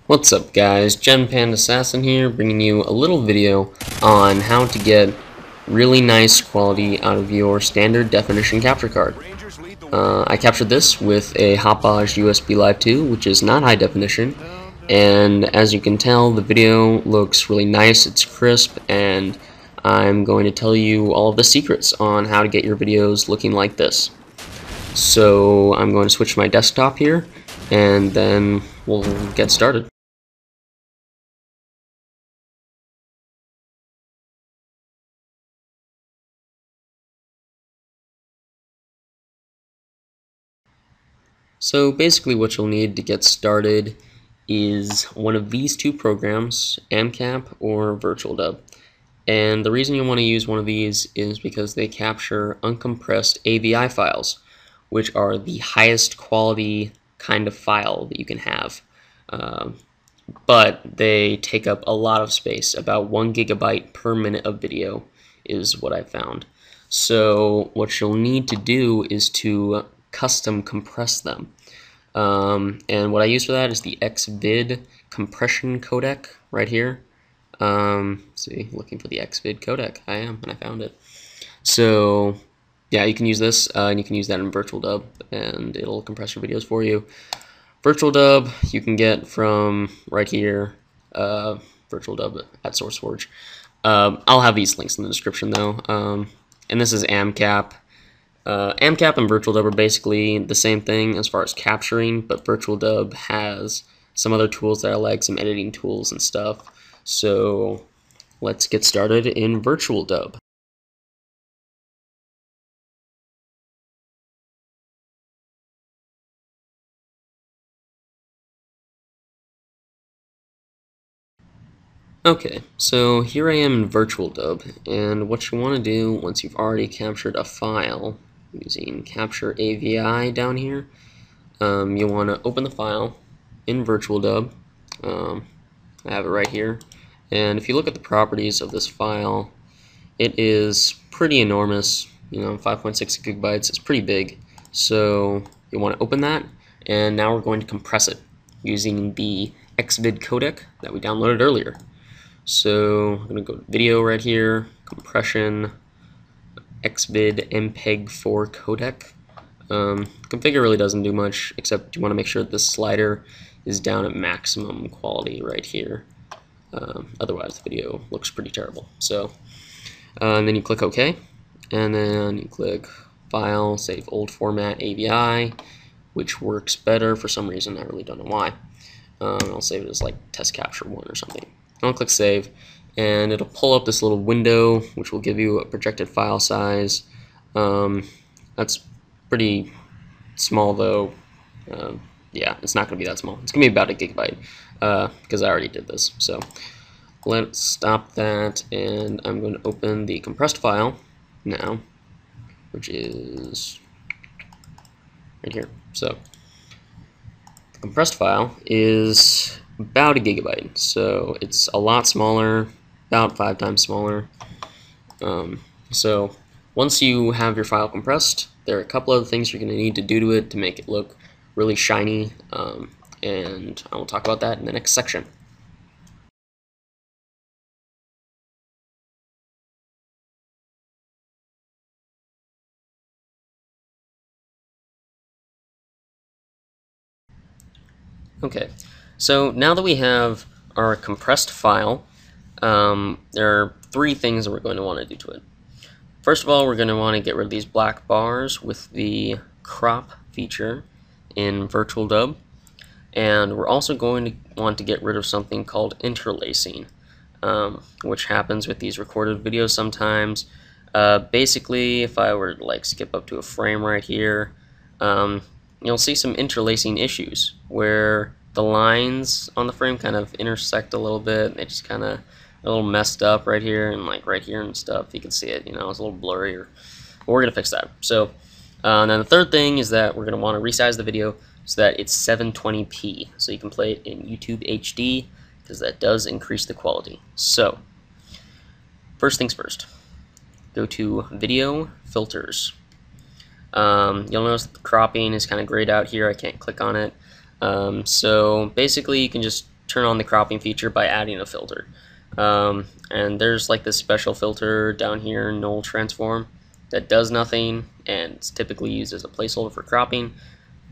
What's up guys, Gen Panda Assassin here, bringing you a little video on how to get really nice quality out of your standard definition capture card. I captured this with a Hopage USB Live 2, which is not high definition, and as you can tell, the video looks really nice, it's crisp, and I'm going to tell you all of the secrets on how to get your videos looking like this. So I'm going to switch to my desktop here, and then we'll get started. So basically what you'll need to get started is one of these two programs, AmCap or VirtualDub. And the reason you want to use one of these is because they capture uncompressed AVI files, which are the highest quality kind of file that you can have. But they take up a lot of space. About 1 gigabyte per minute of video is what I found. So what you'll need to do is to custom compress them. And what I use for that is the Xvid compression codec right here. See, looking for the Xvid codec. I am, and I found it. So yeah, you can use this, and you can use that in VirtualDub, and it'll compress your videos for you. VirtualDub you can get from right here, VirtualDub at SourceForge. I'll have these links in the description though. And this is AmCap. AmCap and VirtualDub are basically the same thing as far as capturing, but VirtualDub has some other tools that I like, some editing tools and stuff. So let's get started in VirtualDub. Okay, so here I am in VirtualDub, and what you want to do once you've already captured a file using Capture AVI down here, you want to open the file in VirtualDub. I have it right here, and if you look at the properties of this file, it is pretty enormous. 5.6 gigabytes is pretty big. So you want to open that, and now we're going to compress it using the Xvid Codec that we downloaded earlier. So I'm going to go to video right here, compression, Xvid MPEG-4 codec. Configure really doesn't do much, except you want to make sure that the slider is down at maximum quality right here. Otherwise the video looks pretty terrible. So and then you click OK, and then you click File, Save Old Format AVI, which works better for some reason. I really don't know why. I'll save it as like Test Capture 1 or something. I'll click Save, and it'll pull up this little window, which will give you a projected file size. That's pretty small though. Yeah, it's not going to be that small. It's going to be about 1 gigabyte because I already did this. So let's stop that, and I'm going to open the compressed file now, which is right here. So the compressed file is about 1 gigabyte, so it's a lot smaller, about 5 times smaller. So once you have your file compressed, there are a couple other things you're going to need to do to it to make it look really shiny, and I will talk about that in the next section. Okay, so now that we have our compressed file, there are 3 things that we're going to want to do to it. First of all, we're going to want to get rid of these black bars with the crop feature in VirtualDub, and we're also going to want to get rid of something called interlacing, which happens with these recorded videos sometimes. Basically, if I were to like skip up to a frame right here, you'll see some interlacing issues where the lines on the frame kind of intersect a little bit. They just kind of a little messed up right here and like right here and stuff. You can see it, it's a little blurry. But we're gonna fix that. So and then the third thing is that we're gonna want to resize the video so that it's 720p, so you can play it in YouTube HD, because that does increase the quality. So first things first, go to Video Filters. You'll notice the cropping is kind of grayed out here. I can't click on it. So basically you can just turn on the cropping feature by adding a filter. And there's like this special filter down here, null transform, that does nothing and it's typically used as a placeholder for cropping.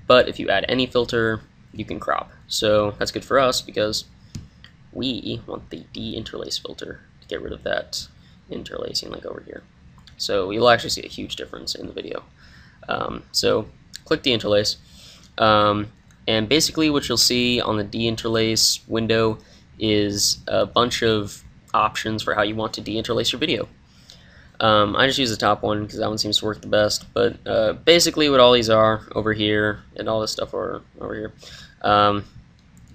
But if you add any filter, you can crop. So that's good for us because we want the deinterlace filter to get rid of that interlacing like over here. So you'll actually see a huge difference in the video. So click deinterlace. And basically what you'll see on the deinterlace window is a bunch of options for how you want to deinterlace your video. I just use the top one because that one seems to work the best, but basically what all these are over here and all this stuff are over here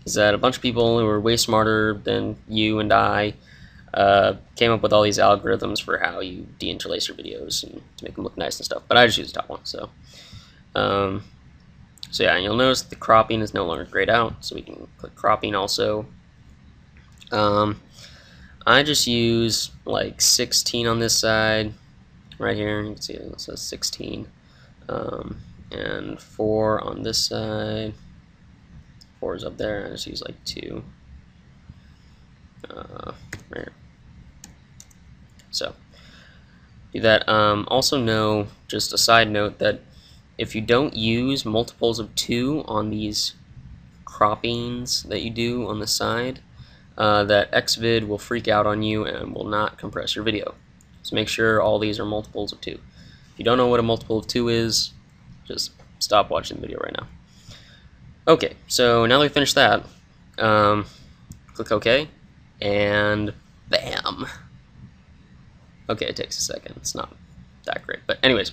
is that a bunch of people who are way smarter than you and I came up with all these algorithms for how you deinterlace your videos and to make them look nice and stuff, but I just use the top one. So yeah, and you'll notice the cropping is no longer grayed out, so we can click cropping also. I just use like 16 on this side right here. You can see it says 16, and 4 on this side. 4 is up there. I just use like 2 right here. So do that. Also know, just a side note, that if you don't use multiples of 2 on these croppings that you do on the side, that Xvid will freak out on you and will not compress your video. So make sure all these are multiples of 2. If you don't know what a multiple of 2 is, just stop watching the video right now. Okay, so now that we finished that, click OK, and bam! Okay, it takes a second. It's not that great, but anyways.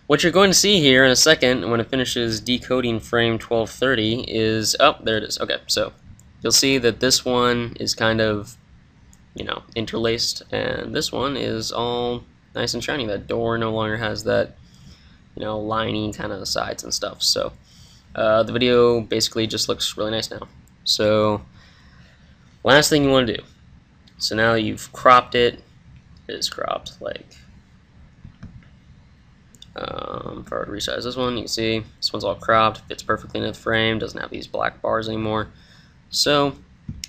What you're going to see here in a second when it finishes decoding frame 1230 is, oh, there it is. Okay, so you'll see that this one is kind of, interlaced, and this one is all nice and shiny. That door no longer has that, liney kind of sides and stuff. So the video basically just looks really nice now. So last thing you want to do, so now that you've cropped it, it is cropped like, if I were to resize this one, you can see this one's all cropped, fits perfectly into the frame, doesn't have these black bars anymore. So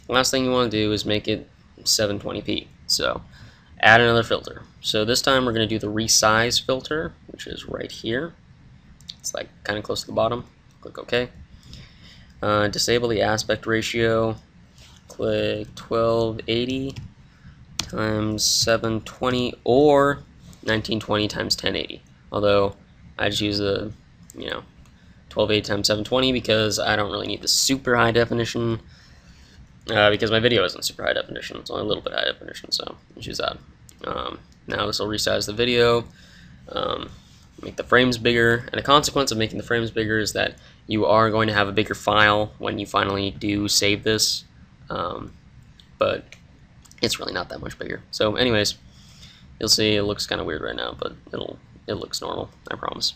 last thing you want to do is make it 720p. So add another filter. So this time we're going to do the resize filter, which is right here. It's like kind of close to the bottom. Click OK. Disable the aspect ratio. Click 1280 times 720 or 1920 times 1080. Although I just use the 1280 times 720 because I don't really need the super high definition, because my video isn't super high definition. It's only a little bit high definition, so let's use that. Now this will resize the video, make the frames bigger, and a consequence of making the frames bigger is that you are going to have a bigger file when you finally do save this, but it's really not that much bigger. So anyways, you'll see it looks kind of weird right now, but it looks normal, I promise.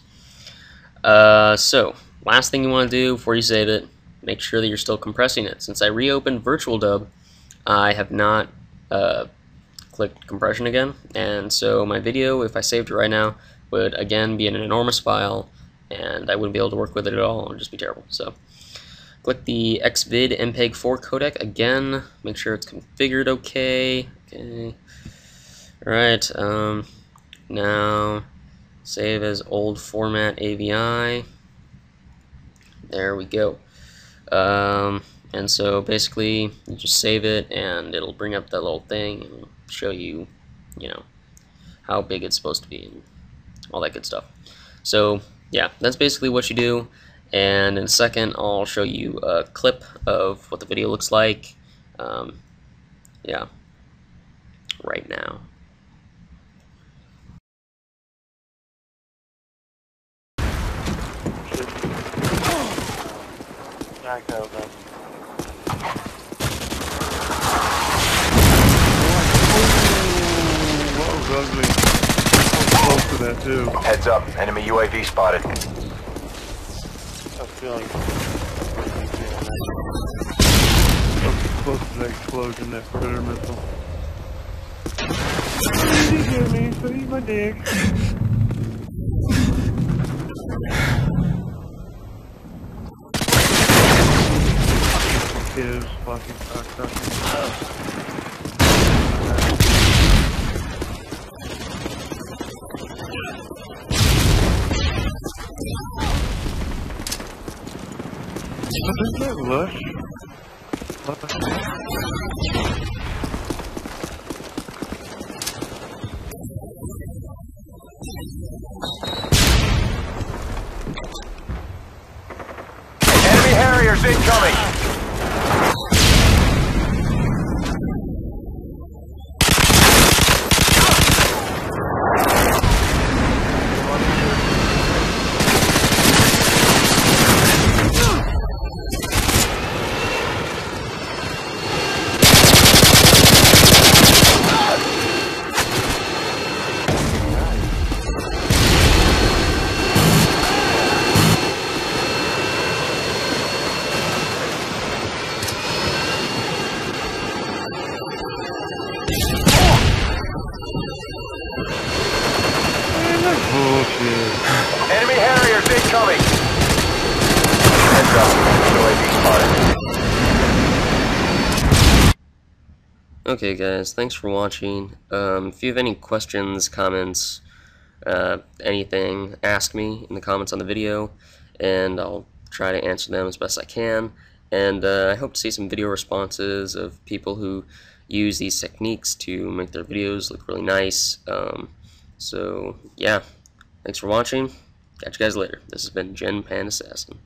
So last thing you want to do before you save it, make sure that you're still compressing it. Since I reopened Virtual Dub, I have not clicked compression again, and so my video, if I saved it right now, would again be in an enormous file, and I wouldn't be able to work with it at all. It would just be terrible. So click the Xvid MPEG-4 codec again, make sure it's configured okay. Alright, now save as old format AVI. There we go. And so basically you just save it and it'll bring up that little thing and show you, how big it's supposed to be and all that good stuff. So yeah, that's basically what you do, and in a second I'll show you a clip of what the video looks like, yeah, right now. Ugly. Close to that too. Heads up, enemy UAV spotted. I'm feeling close to that explosion, that predator missile. You hear me? So eat my dick. Kid. fucking cocksucker. Isn't that lush? Enemy Harriers incoming! Bullshit. Enemy Harriers incoming! Heads up, UAV spotted. Okay guys, thanks for watching. If you have any questions, comments, anything, ask me in the comments on the video, and I'll try to answer them as best I can. And I hope to see some video responses of people who use these techniques to make their videos look really nice. So yeah, thanks for watching. Catch you guys later. This has been Gen Pan Assassin.